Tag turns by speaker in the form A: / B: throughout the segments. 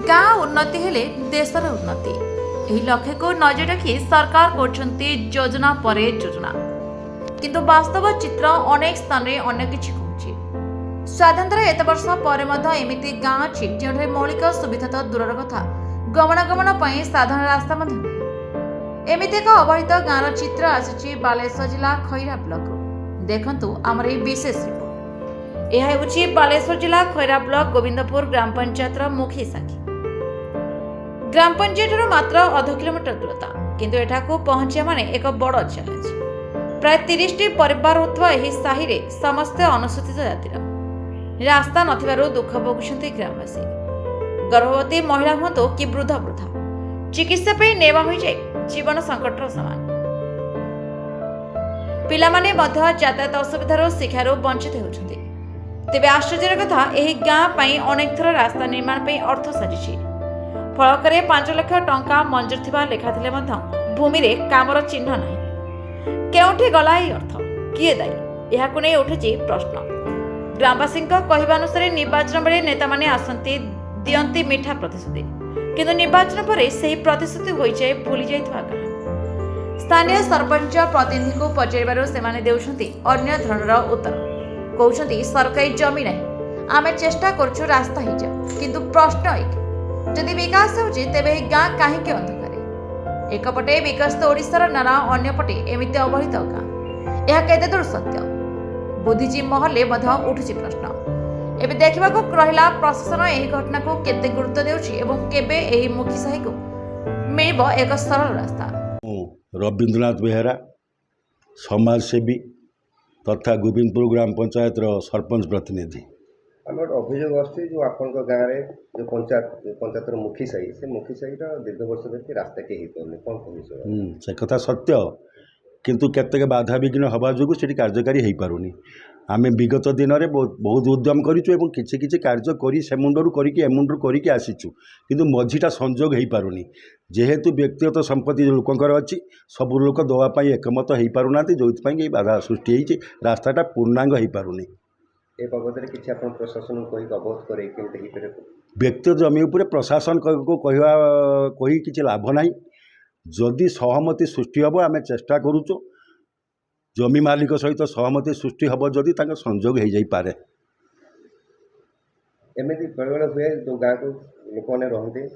A: गाँ उन्नति हेले देशर उन्नति ଏହି ଲକ୍ଷ୍ୟକୁ ନଜର ରଖି ସରକାର କରୁଛନ୍ତି ଯୋଜନା ପରେ ଯୋଜନା, କିନ୍ତୁ ବାସ୍ତବ ଚିତ୍ର ଅନେକ ସ୍ଥାନରେ ଅନ୍ୟ କିଛି କହୁଛି। ସ୍ୱାଧୀନତାର ଏତେ ବର୍ଷ ପରେ ମଧ୍ୟ ଏମିତି ଗାଁ ଅଛି ଯେଉଁଠାରେ ମୌଳିକ ସୁବିଧା ତ ଦୂରର କଥା, ଗମନାଗମନ ପାଇଁ ସାଧାରଣ ରାସ୍ତା ମଧ୍ୟ ନାହିଁ। ଏମିତି ଏକ ଅବହେଳିତ ଗାଁର ଚିତ୍ର ଆସିଛି ବାଲେଶ୍ୱର ଜିଲ୍ଲା ଖଇରା ବ୍ଲକରୁ। ଦେଖନ୍ତୁ ଆମର ଏହି ବିଶେଷ ରିପୋର୍ଟ। ଏହା ହେଉଛି ବାଲେଶ୍ୱର ଜିଲ୍ଲା ଖଇରା ବ୍ଲକ ଗୋବିନ୍ଦପୁର ଗ୍ରାମ ପଞ୍ଚାୟତର ମୁଖୀ ସାକ୍ଷୀ। ग्राम पंचायत मात्र अध किलोमीटर दूरता, किंतु एठाकू पहुंचिया माने एक बड़ चैलेंज। प्राय 30 परिवार होथवा एही साही रे समस्त अनुसूचित जातिर रास्ता नथिबारु दुख भोगुछन्ति ग्रामवासी। गर्भवती महिला हुंतु कि वृद्ध वृद्धा चिकित्सा पे नेवा होई जाय जीवन संकटर समान। पिला माने मध्य यातायात असुविधारो शिक्षारो वंचित होउछन्ति। तेबे आश्चर्यर कथा एही गां पई अनेक थर रास्ता निर्माण पे अर्थ साजिछि। फलकरे 5 लाख टंका मंजूर थिबा लेखा थिले मध्य भूमि रे कामर चिन्ह नाही। केउठी गला ए अर्थ किए दाई एहाकु नै उठिछि प्रश्न। ग्रामवासी कहवा अनुसार निर्वाचन बेले नेता माने आसंती दियंती मिठा प्रतिश्रुति, किंतु निर्वाचन पर सही प्रतिश्रुति होई जाय भूली जायथवा कारण। स्थानीय सरपंच प्रतिनिधि को पचारिबारु सेमाने देउछंती अन्य धरणर उत्तर। कहउछंती सरकारी जमी नाही, आमे चेष्टा करछु रास्ता ही जा, किंतु प्रश्न एक जदि विकास होची तेबे गाँ काहींके अंधकारे। एकपटे विकसित ओडिशार नाना अन्यपटे एमिति अवहेलित गाँ, यह केते दूर सत्य? बुद्धिजीवी महले मध्य उठुची प्रश्न। एबे देखिबाकू रहिला प्रशासन एही घटना को केते गुरुत्व देउची एवं केबे एही मुखी साही को मिलिबो एक सरल रास्ता।
B: रवींद्रनाथ बेहेरा समाजसेवी तथा गोविंदपुर ग्राम पंचायत सरपंच प्रतिनिधि।
C: आम गोटे अभियोग आसूँ जो आप गाँव में जो पंचायतर मुखी साही से मुखी साही दीर्घ वर्ष धरिक रास्ता किए पाने कौन कह
B: से कथा सत्य, किंतु केतेक बाधा विघ्न हवा जो कार्यकारी हो पारुनी। आम विगत दिन में बहुत उद्यम करूँ किसी किसी कार्य करी से मुंडरू करी एमुंडू करी आसीचु, किंतु मझीटा संजोग हो पारुनी। जेहेतु व्यक्तिगत संपत्ति लोकंर अच्छी सब लोक दवापाई एकमत हो पारना, जो बाधा सृष्टि होती रास्ताटा पूर्णांग हो पारुनी।
C: ए बाबद किसी आप प्रशासन को अवगत करे
B: व्यक्तिगत जमी उपर प्रशासन को कही किसी लाभ ना। जदि सहमति सृष्टि हम आम चेष्टा करुचु जमी मालिक सहित सहमति सृष्टि हम जदि संजोग हो जापे।
C: एमती बेले बेले हुए जो गाँव को लोक मैंने रहते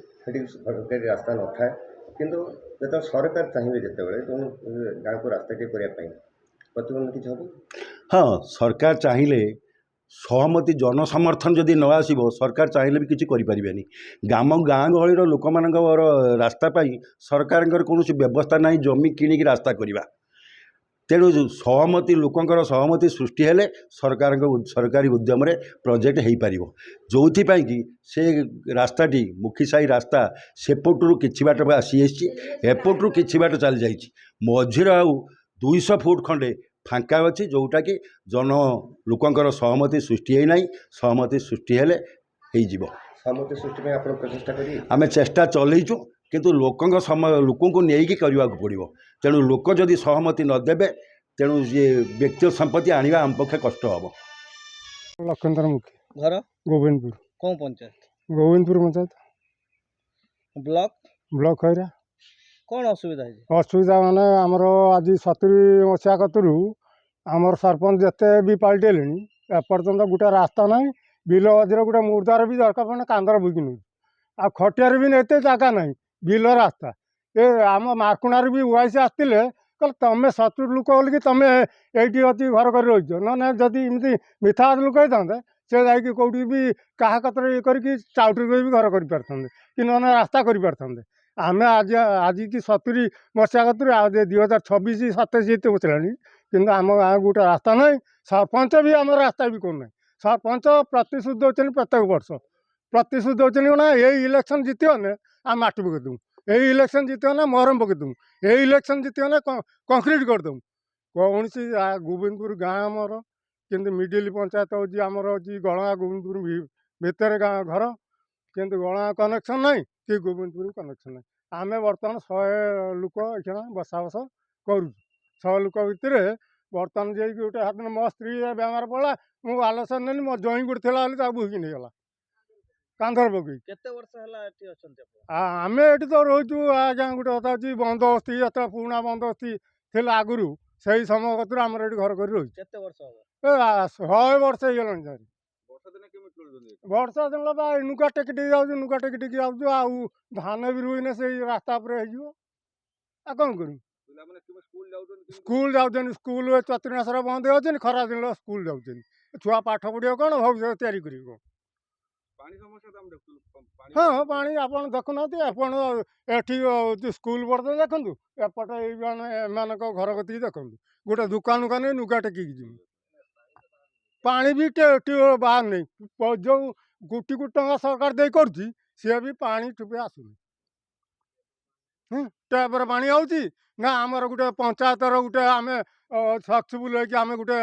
C: सरकारी रास्ता न था, किंतु जो सरकार चाहिए जिते गाँव को रास्ता टे करने प्रतिबंध किसी हम।
B: हाँ, सरकार चाहिए सहमति जनसमर्थन जदि न आसो सरकार चाहिए भी किसी करें। गाँव गहली लोक मान रास्ता सरकार कौन व्यवस्था ना जमी किणिकी रास्ता करवा। तेणु सहमति लोकंर सहमति सृष्टि हेले सरकारी उद्यम प्रोजेक्ट हो पार, जो कि से रास्ताटी मुखी साही रास्ता सेपटू कि बाट आसी एपटू कि बाट चली जा मझीर 200 फुट खंडे फांका अच्छी, जोटा कि जन लोकंर सहमति सृष्टि है ना। सहमति सृष्टि हेले
C: सहमति सृष्टि में आप प्रचेषा करें
B: आम चेष्टा चलईचु, किंतु लोक नहीं करने पड़ो। तेणु लोक जदि सहमति नदेवे तेणु ये व्यक्तिगत संपत्ति आने आम पक्षे कष्ट हम।
D: लक्षेन्द्र मुखी
E: घर
D: गोविंदपुर
E: कौन पंचायत
D: गोविंदपुर पंचायत
E: ब्लॉक
D: ब्लॉक खैरा।
E: कौन असुविधा है?
D: असुविधा माने आमर आज 70 मसीहा कतरू आमर सरपंच जिते भी पलटेले एपर्तंत गोटे रास्ता ना। बिल मझे गोटे मुर्दार भी दरकार पड़े कांदर बुकी नौ आ खटियार भी एत जगह ना बिल रास्ता। ये आम मार्कुणार भी वाइस आसते कल तुम 70 लोक बोलिकी तुम ये अच्छी घर कर रही ना जदि एमती मिथा लोक होता से जाकि कौटी भी क्या कतर ये करके चाउटी भी घर कर पारते कि ना रास्ता कर पारते। आम आज आज की 70 मसीहा कतरू आज 2026 27 ये बचला कि आम गाँव गोटे रास्ता ना। सरपंच भी आम रास्ता भी करना। सरपंच प्रतिश्रुति दौरान प्रत्येक वर्ष प्रतिश्रुति दौरान ना ये इलेक्शन जीतने आम माटी पकई दूँ, यही इलेक्शन जीतने मरम पकई दूँ, यही इलेक्शन जीतने कंक्रीट करदूँ। कौन सी गोविंदपुर गाँव आमर कि मिडिल पंचायत हो आमर अच्छी गणा गोविंदपुर भितर गाँव घर किंतु गणा कनेक्शन ना कि गोविंदपुर कनेक्शन ना। आम बर्तमान 100 लोक ये बसा बस करूँ 100 लोक भितर बर्तमान जी गोटे हाथ मो स्त्री बेमार पड़ा मुझे आलोचना नेली मो जई गोटे थी बुकी नहीं गला କାନ୍ଧରେ ପକେଇ।
E: କେତେ ବର୍ଷ ହେଲା ଏଠି ଅଛନ୍ତି ଆପଣ?
D: ଆମେ ଏଠି ତ ରହୁଛୁ ଆଜ୍ଞା। ଗୋଟେ କଥା ହେଉଛି ବନ୍ଦୋବସ୍ତି ଯେତେବେଳେ ପୁରୁଣା ବନ୍ଦୋବସ୍ତି ଥିଲା ଆଗରୁ, ସେଇ ସମୟ କତରୁ ଆମର ଏଠି ଘର କରି ରହୁଛୁ।
E: କେତେ ବର୍ଷ ହବ?
D: 100 ବର୍ଷ ହେଇଗଲାଣି ସାର୍।
E: ବର୍ଷା ଦିନେ କେମିତି ଚଳୁଛନ୍ତି?
D: ବର୍ଷା ଦିନ ବା ନୁଗା ଟେକି ଟେକି ଯାଉଛୁ, ନୁଗା ଟେକି ଟେକି ଯାଉଛୁ। ଆଉ ଧାନ ବି ରୁଇନେ ସେଇ ରାସ୍ତା ଉପରେ ହେଇଯିବ। ଆଉ କ'ଣ କରିବୁ?
E: ପିଲାମାନେ କେମିତି ସ୍କୁଲ ଯାଉଛନ୍ତି?
D: ସ୍କୁଲ ଯାଉଛନ୍ତି, ସ୍କୁଲ ଚତୁର୍ମାସ ମାସରେ ବନ୍ଦ ହେଉଛନ୍ତି, ଖରା ଦିନ ସ୍କୁଲ ଯାଉଛନ୍ତି। ଛୁଆ ପାଠ ପଢ଼ିବ କ'ଣ, ଭବିଷ୍ୟତ ତିଆରି କରିବ କ'ଣ?
E: ପାଣି ସମସ୍ୟା ତ ଆମେ ଦେଖୁଛୁ।
D: ହଁ, ପାଣି ଆପଣ ଦେଖୁନାହାନ୍ତି। ଆପଣ ଏଠି ସ୍କୁଲ ପର୍ଯ୍ୟନ୍ତ ଦେଖନ୍ତୁ, ଏପଟେ ଏମାନଙ୍କ ଘର କତିକି ଦେଖନ୍ତୁ। ଗୋଟେ ଦୋକାନ ନେଇ ନୁଗା ଟେକିକି ଯିବୁ। ପାଣି ବି ଟ୍ୟୁବ୍ ବାହାର ନାହିଁ। ଯେଉଁ କୋଟି କୋଟି ଟଙ୍କା ସରକାର ଦେଇ କରୁଛି, ସିଏ ବି ପାଣି ଟୁପେ ଆସୁନି। ଟ୍ୟାପ୍ରେ ପାଣି ହେଉଛି ନା? ଆମର ଗୋଟେ ପଞ୍ଚାୟତର ଗୋଟେ ଆମେ ସକ୍ସେସଫୁଲ୍ ହେଇକି ଆମେ ଗୋଟେ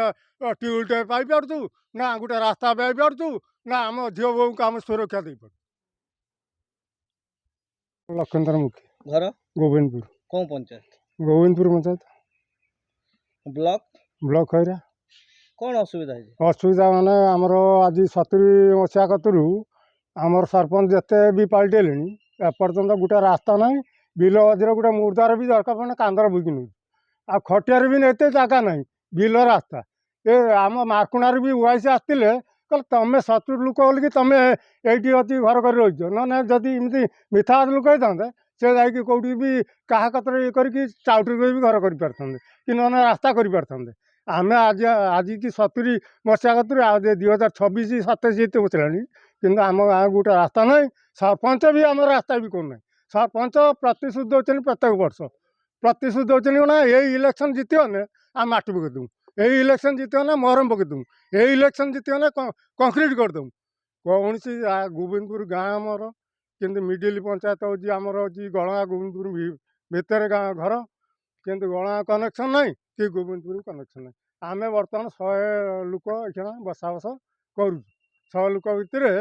D: ଟ୍ୟୁବ୍ ଟେ ପାଇପାରୁଛୁ ନା? ଗୋଟେ ରାସ୍ତା ପାଇପାରୁଛୁ ନା? ଆମ ଝିଅ ବୋଉଙ୍କୁ ଆମେ ସୁରକ୍ଷା ଦେଇପାରୁଛୁ। ଲକ୍ଷ୍ମୀଧର ମୁଖୀ,
E: ଘର
D: ଗୋବିନ୍ଦପୁର।
E: କୋଉ ପଞ୍ଚାୟତ?
D: ଗୋବିନ୍ଦପୁର ପଞ୍ଚାୟତ,
E: ବ୍ଲକ?
D: ବ୍ଲକ ଖଇରା।
E: କ'ଣ ଅସୁବିଧା ହେଇଛି?
D: ଅସୁବିଧା ମାନେ ଆମର ଆଜି 70 ମସିହା କତରୁ ଆମର ସରପଞ୍ଚ ଯେତେ ବି ପାଲଟିଲେଣି, ଏପର୍ଯ୍ୟନ୍ତ ଗୋଟେ ରାସ୍ତା ନାହିଁ। ବିଲ ମଝିରେ ଗୋଟେ ମୁର୍ଦାର ବି ଦରକାର ପଡ଼ିଲେ କାନ୍ଧରେ ବୁକି ନେଉଛି। ଆଉ ଖଟିଆରେ ବି ଏତେ ଜାଗା ନାହିଁ, ବିଲ ରାସ୍ତା। ଏ ଆମ ମାର୍କୁଣାରୁ ବି ୱାଇସି ଆସିଥିଲେ, କହିଲେ ତମେ 70 ଲୋକ ବୋଲିକି ତମେ ଏଇଠି ଅଛି ଘର କରି ରହିଛ। ନହେଲେ ଯଦି ଏମିତି ମିଥ୍ୟା ଲୋକ ହେଇଥାନ୍ତେ, ସେ ଯାଇକି କେଉଁଠି ବି କାହା କତରେ ଇଏ କରିକି ଚାଉଟି ବି ଘର କରିପାରିଥାନ୍ତେ, କି ନହେଲେ ରାସ୍ତା କରିପାରିଥାନ୍ତେ। ଆମେ ଆଜିକି 70 ମସିହା କତରୁ ଆଉ 2026 27 ଏତେ ବସିଲାଣି, କିନ୍ତୁ ଆମ ଗାଁକୁ ଗୋଟେ ରାସ୍ତା ନାହିଁ। ସରପଞ୍ଚ ବି ଆମର ରାସ୍ତା ବି କରୁନାହିଁ। ସରପଞ୍ଚ ପ୍ରତିଶ୍ରୁତି ଦେଉଛନ୍ତି ପ୍ରତ୍ୟେକ ବର୍ଷ। ପ୍ରତିଶ୍ରୁତି ଦେଉଛନ୍ତି କ'ଣ? ଏଇ ଇଲେକ୍ସନ୍ ଜିତିଗଲେ ଆମେ ମାଟି ପକେଇ ଦେବୁ, ଏଇ ଇଲେକ୍ସନ୍ ଜିତିଗଲେ ମହରମ ପକେଇ ଦେବୁ, ଏଇ ଇଲେକ୍ସନ୍ ଜିତିଗଲେ କଂକ୍ରିଟ୍ କରିଦେବୁ। କୌଣସି ଗୋବିନ୍ଦପୁର ଗାଁ ଆମର, କିନ୍ତୁ ମିଡ଼ିଲ୍ ପଞ୍ଚାୟତ ହେଉଛି ଆମର ହେଉଛି ଗଳଙ୍ଗା। ଗୋବିନ୍ଦପୁର ଭିତରେ ଗାଁ ଘର, କିନ୍ତୁ ଗଳଙ୍ଗା କନେକ୍ସନ୍ ନାହିଁ କି ଗୋବିନ୍ଦପୁର କନେକ୍ସନ୍ ନାହିଁ। ଆମେ ବର୍ତ୍ତମାନ 100 ଲୋକ ଏଇକ୍ଷଣା ବସା ବସ କରୁଛୁ। 100 ଲୋକ ଭିତରେ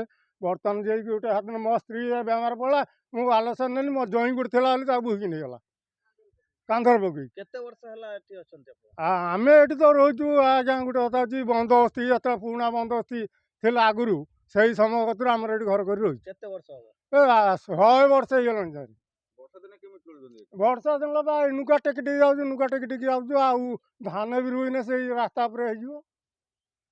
D: ବର୍ତ୍ତମାନ ଯାଇକି ଗୋଟେ ହାତ ମୋ ସ୍ତ୍ରୀ ବେମାର ପଡ଼ିଲା, ମୁଁ ଆଲୋଚନା ନେଲି। ମୋ ଜଇଁ ଗୋଟେ ଥିଲା ବୋଲି ତାକୁ ବୁହିକି ନେଇଗଲା କାନ୍ଧରେ ପକେଇ।
E: କେତେ ବର୍ଷ ହେଲା ଏଠି ଅଛନ୍ତି ଆପଣ?
D: ଆମେ ଏଠି ତ ରହୁଛୁ ଆଜ୍ଞା। ଗୋଟେ କଥା ହେଉଛି ବନ୍ଦୋବସ୍ତି ଯେତେବେଳେ ପୁରୁଣା ବନ୍ଦୋବସ୍ତି ଥିଲା ଆଗରୁ, ସେଇ ସମୟ କତରୁ ଆମର ଏଠି ଘର କରି ରହୁଛୁ।
E: କେତେ ବର୍ଷ ହବ?
D: 100 ବର୍ଷ ହେଇଗଲାଣି ସାର୍।
E: ବର୍ଷା ଦିନେ କେମିତି ଚଳୁଛନ୍ତି?
D: ବର୍ଷା ଦିନ ବା ନୁଗା ଟେକି ଟେକି ଯାଉଛୁ, ନୁଗା ଟେକି ଟେକି ଯାଉଛୁ। ଆଉ ଧାନ ବି ରୁଇନେ ସେଇ ରାସ୍ତା ଉପରେ ହେଇଯିବ।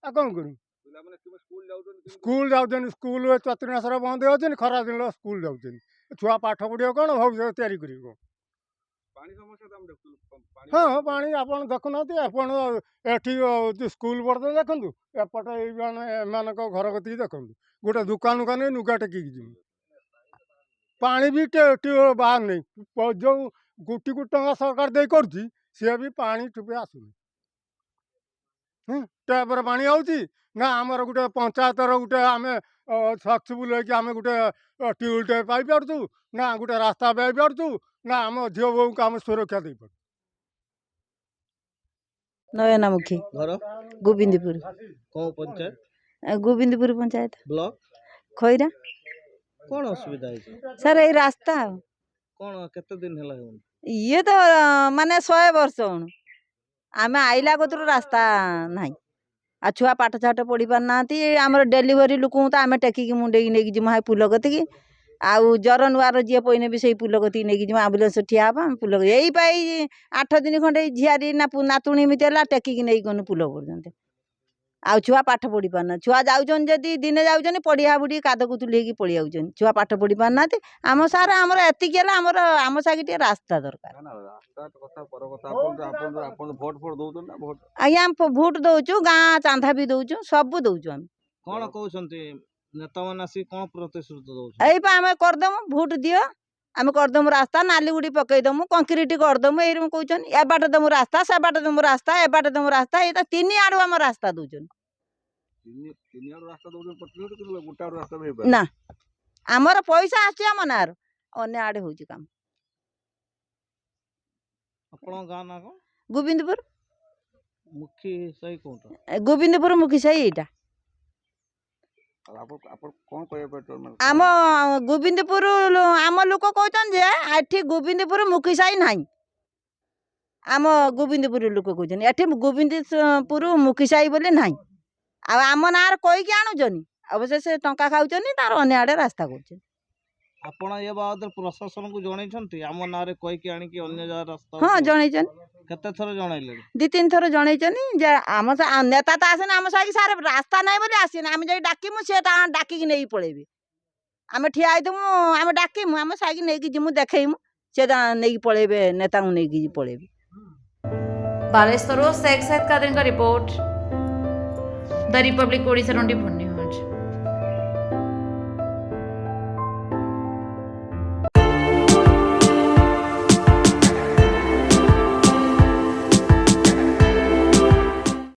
D: ଆଉ କ'ଣ କରିବୁ?
E: ପିଲାମାନେ କେମିତି ସ୍କୁଲ ଯାଉଛନ୍ତି?
D: ସ୍କୁଲ ଯାଉଛନ୍ତି, ସ୍କୁଲ ଚତୁର୍ମାସ ମାସରେ ବନ୍ଦ ହେଉଛନ୍ତି, ଖରା ଦିନ ସ୍କୁଲ ଯାଉଛନ୍ତି। ଛୁଆ ପାଠ ପଢ଼ିବ କ'ଣ, ଭବିଷ୍ୟତ ତିଆରି କରିବ କ'ଣ?
E: ପାଣି ସମସ୍ୟା ତ ଆମେ ଦେଖୁଛୁ।
D: ହଁ, ପାଣି ଆପଣ ଦେଖୁନାହାନ୍ତି। ଆପଣ ଏଠି ସ୍କୁଲ ପର୍ଯ୍ୟନ୍ତ ଦେଖନ୍ତୁ, ଏପଟେ ଏମାନଙ୍କ ଘର କତିକି ଦେଖନ୍ତୁ। ଗୋଟେ ଦୋକାନ ନେଇ ନୁଗା ଟେକିକି ଯିବୁ। ପାଣି ବି ଟ୍ୟୁବ୍ ବାହାର ନାହିଁ। ଯେଉଁ କୋଟି କୋଟି ଟଙ୍କା ସରକାର ଦେଇ କରୁଛି, ସିଏ ବି ପାଣି ଟୁପେ ଆସୁନି। ଟ୍ୟାପ୍ରେ ପାଣି ହେଉଛି ନା? ଆମର ଗୋଟେ ପଞ୍ଚାୟତର ଗୋଟେ ଆମେ ସକ୍ସେସଫୁଲ୍ ହେଇକି ଆମେ ଗୋଟେ ଟ୍ୟୁବ୍ ଟେ ପାଇପାରୁଛୁ ନା? ଗୋଟେ ରାସ୍ତା ପାଇପାରୁଛୁ ନା? ଆମ ଝିଅ ବୋଉଙ୍କୁ ଆମେ ସୁରକ୍ଷା ଦେଇପାରୁଛୁ।
F: ନୟନା ମୁଖୀ,
E: ଘର
F: ଗୋବିନ୍ଦପୁର।
E: କୋଉ ପଞ୍ଚାୟତ?
F: ଗୋବିନ୍ଦପୁର ପଞ୍ଚାୟତ,
E: ବ୍ଲକ?
F: ଖଇରା।
E: କ'ଣ ଅସୁବିଧା ହେଇଛି?
F: ସାର୍ ଏଇ ରାସ୍ତା ଆଉ
E: କ'ଣ କେତେ ଦିନ ହେଲା ହେଉନି?
F: ଇଏ ତ ମାନେ 100 ବର୍ଷ ହଣୁ ଆମେ ଆଇଲା କତରୁ ରାସ୍ତା ନାହିଁ। ଆଉ ଛୁଆ ପାଠ ଛାଠ ପଢ଼ି ପାରୁନାହାନ୍ତି। ଆମର ଡେଲିଭରି ଲୋକଙ୍କୁ ତ ଆମେ ଟେକିକି ମୁଣ୍ଡେଇକି ନେଇକି ଯିମୁ ହାଇ ପୁଲ କତିକି। ଆଉ ଜ୍ୱର ନୁଆର ଯିଏ ପଇନେ ବି ସେଇ ପୁଲ କତିକି ନେଇକି ଯିମୁ, ଆମ୍ବୁଲାନ୍ସ ଠିଆ ହବ, ଆମେ ପୁଲ ଏଇ ପାଇଁ 8 ଦିନ ଖଣ୍ଡେ ଝିଆରୀ ନାତୁଣୀ ଏମିତି ହେଲା, ଟେକିକି ନେଇକି ଗନୁ ପୁଲ ପର୍ଯ୍ୟନ୍ତ। ଆଉ ଛୁଆ ପାଠ ପଢ଼ି ପାରୁନାହାନ୍ତି। ଛୁଆ ଯାଉଛନ୍ତି, ଯଦି ଦିନେ ଯାଉଛନ୍ତି ପଡ଼ିଆ ବୁଡ଼ି କାଦ କୁତୁଲି ହେଇକି ପଳେଇ ଯାଉଛନ୍ତି। ଛୁଆ ପାଠ ପଢ଼ି ପାରୁନାହାନ୍ତି। ଆମ ସାର୍ ଆମର ଏତିକି ହେଲା, ଆମ ସାଙ୍ଗେ ଟିକେ ରାସ୍ତା ଦରକାର। ଆଜ୍ଞା ଆମେ ଭୋଟ ଦଉଛୁ, ଗାଁ ଚାନ୍ଦା ବି ଦଉଛୁ, ସବୁ ଦଉଛୁ। ଆମେ
E: କ'ଣ କହୁଛନ୍ତି ନେତାମାନେ ଆସିକି? କ'ଣ ପ୍ରତିଶ୍ରୁତି ଦଉଛନ୍ତି?
F: ଏଇପା ଆମେ କରିଦେମୁ, ଭୋଟ ଦିଅ, ଆମେ କରିଦେମୁ ରାସ୍ତା, ନାଲି ଗୁଡ଼ି ପକେଇଦେମୁ, କଂକ୍ରିଟ୍ କରିଦେମୁ, ଏଇରকম କହୁଛନ୍ତି। ଏ ବାଟ ଦେମୁ ରାସ୍ତା, ସେ ବାଟ ଦେମୁ ରାସ୍ତା, ଏ ବାଟ ଦେମୁ ରାସ୍ତା। ଏଇ ତ 3 ଆଡ଼ୁ ଆମ ରାସ୍ତା ଦଉଛନ୍ତି। ନା, ଆମର ପଇସା ଆସୁଛି ଆମ ନାଁର, ଅନ୍ୟ ଆଡ଼େ ହଉଛି କାମ।
E: ଆପଣଙ୍କ ଗାଁ ନାଁ କ'ଣ?
F: ଗୋବିନ୍ଦପୁର।
E: ମୁଖୀ ସାହି କୋଉଟା?
F: ଗୋବିନ୍ଦପୁର ମୁଖୀ ସାହି ଏଇଟା। ଆମ ଗୋବିନ୍ଦପୁର ଆମ ଲୋକ କହୁଛନ୍ତି ଯେ ଏଠି ଗୋବିନ୍ଦପୁର ମୁଖୀ ସାହି ନାହିଁ। ଆମ ଗୋବିନ୍ଦପୁର ଲୋକ କହୁଛନ୍ତି ଏଠି ଗୋବିନ୍ଦପୁର ମୁଖୀ ସାହି ବୋଲି ନାହିଁ। ଆଉ ଆମ ନାଁରେ କହିକି ଆଣୁଛନ୍ତି, ଅବଶ୍ୟ ସେ ଟଙ୍କା ଖାଉଛନ୍ତି ତାର ଅନ୍ୟ ଆଡ଼େ ରାସ୍ତା କରୁଛନ୍ତି।
E: ଆପଣ ଏ ବାବଦରେ ପ୍ରଶାସନକୁ ଜଣେଇଛନ୍ତି ଆମ ନାଁରେ କହିକି ଆଣିକି ଅନ୍ୟ ଜାଗା ରାସ୍ତା
F: ହଁ
E: ହଉଛି?
F: ଜଣେଇଛନ୍ତି,
E: କେତେ ଥର ଜଣେଇଲେଣି?
F: 2-3 ଥର ଜଣେଇଛନ୍ତି ଯେ ଆମ ନେତା ତ ଆସେନି ଆମ ସାଇକି ସାର୍ ରାସ୍ତା ନାହିଁ ବୋଲି ଆସିନି। ଆମେ ଯଦି ଡାକିମୁ ସେ ଡାକିକି ନେଇକି ପଳେଇବେ। ଆମେ ଠିଆ ହେଇଥିମୁ ଆମେ ଡାକିମୁ ଆମେ ସାଇକି ନେଇକି ଯିମୁ ଦେଖେଇମୁ ସେ ନେଇକି ପଳେଇବେ, ନେତାଙ୍କୁ ନେଇକି ପଳେଇବେ।
A: ବାଲେଶ୍ୱରରୁ ଶେଖ୍ ସୈୟଦ କାଦରୀଙ୍କ ରିପୋର୍ଟ ଦ ରିପବ୍ଲିକ ଓଡ଼ିଶା 24।